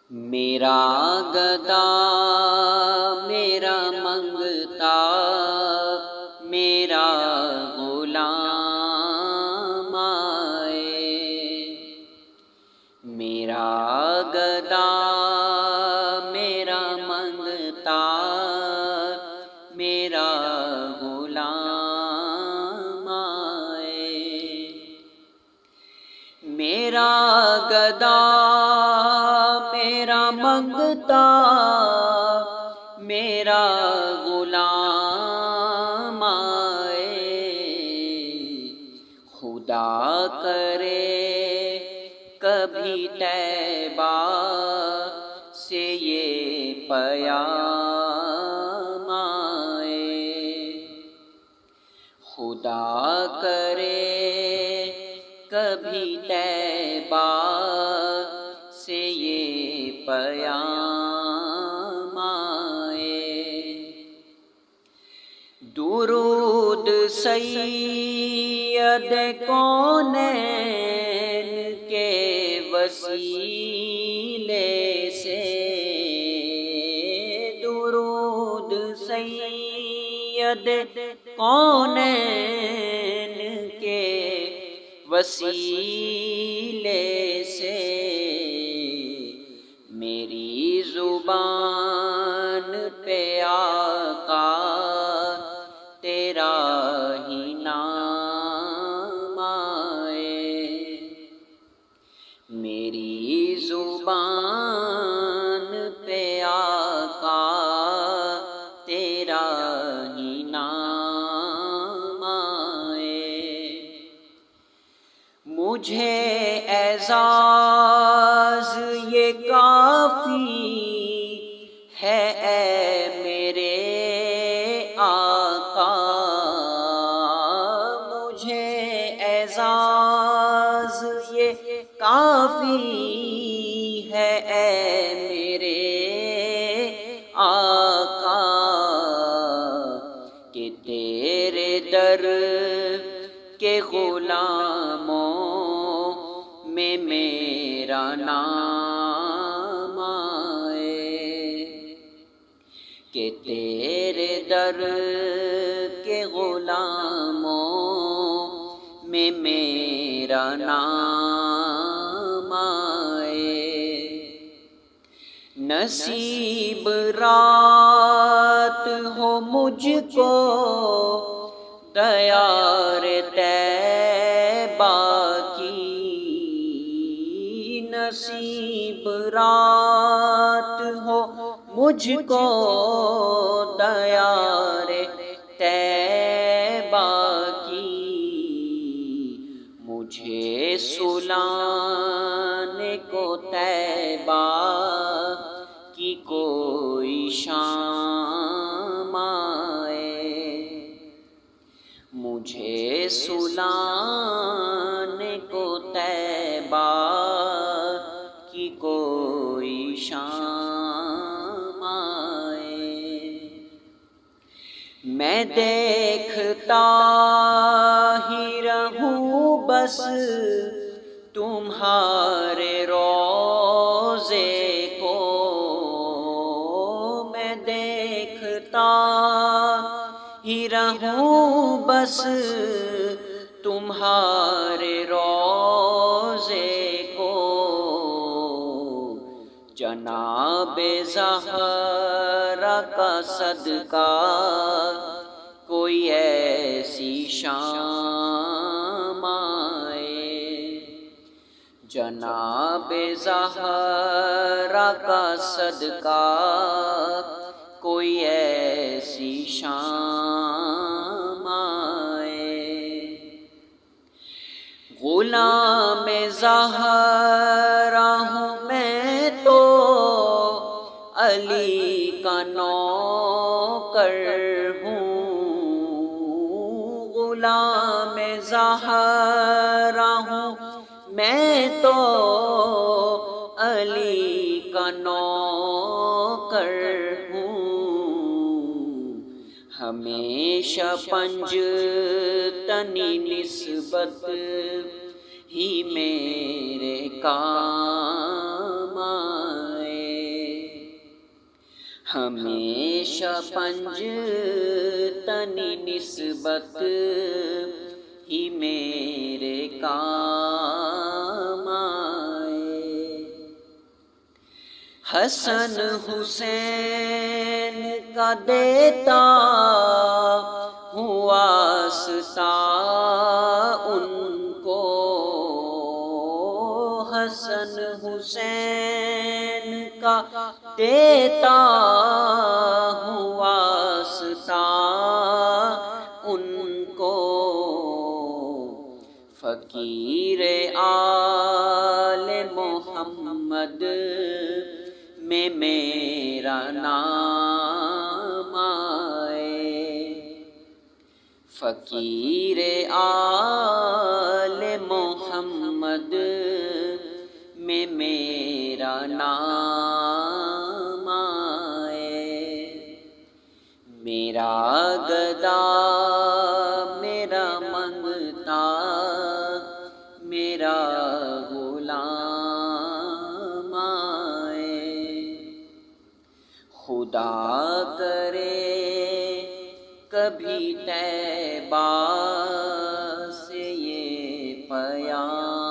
میرا گدا میرا منگتا میرا غلام آئے، میرا گدا میرا منگتا میرا غلام آئے، میرا گدا میرا منگتا میرا غلام آئے، خدا کرے کبھی طیبہ سے یہ پیام آئے، خدا کرے کبھی طیبہ سے یہ پیام آئے، درود سید کونین کے وسیلے سے، درود سید کونین کے وسیلے سے، میری زبان پہ آقا تیرا ہی نام آئے، میری زبان پہ آقا تیرا ہی نام آئے، مجھے اعزاز یہ کافی ہے اے میرے آقا، مجھے اعزاز یہ کافی ہے اے میرے آقا، کہ تیرے در کے غلاموں میں میرا نام آئے، کہ تیرے در کے غلاموں میں میرا نام آئے، نصیب رات ہو مجھ کو دیار طیبہ کی، نصیب رات ہو مجھ کو دیار طیبہ کی، مجھے سلانے کو طیبہ کی کوئی شام آئے، مجھے سلانے کو طیبہ کی کوئی شام آئے، میں دیکھتا ہی رہوں بس تمہارے روضے کو، میں دیکھتا ہی رہوں بس تمہارے روضے کو، جناب زہرا کا صدقہ کوئی ایسی شام آئے، جناب زہرا کا صدقہ کوئی ایسی شام آئے، غلام زہرا ہوں میں تو علی کا نوکر ہوں، غلام زہرا ہوں میں تو علی کا نوکر ہوں، ہمیشہ پنج تنی نسبت ہی میرے کام آئے، ہمیشہ پنج تنی نسبت ہی میرے کام آئے۔ حسن حسین کا دیتا ہوں واسطہ ان کو، حسن حسین کا دیتا ہوں واسطہ ان کو، فقیر آل محمد میں میرا نام آئے۔ فقیر آل محمد میں میرا نام آئے۔ میرا گدا میرا منگتا میرا غلام آئے۔ خدا کرے کبھی طیبہ سے یہ پیام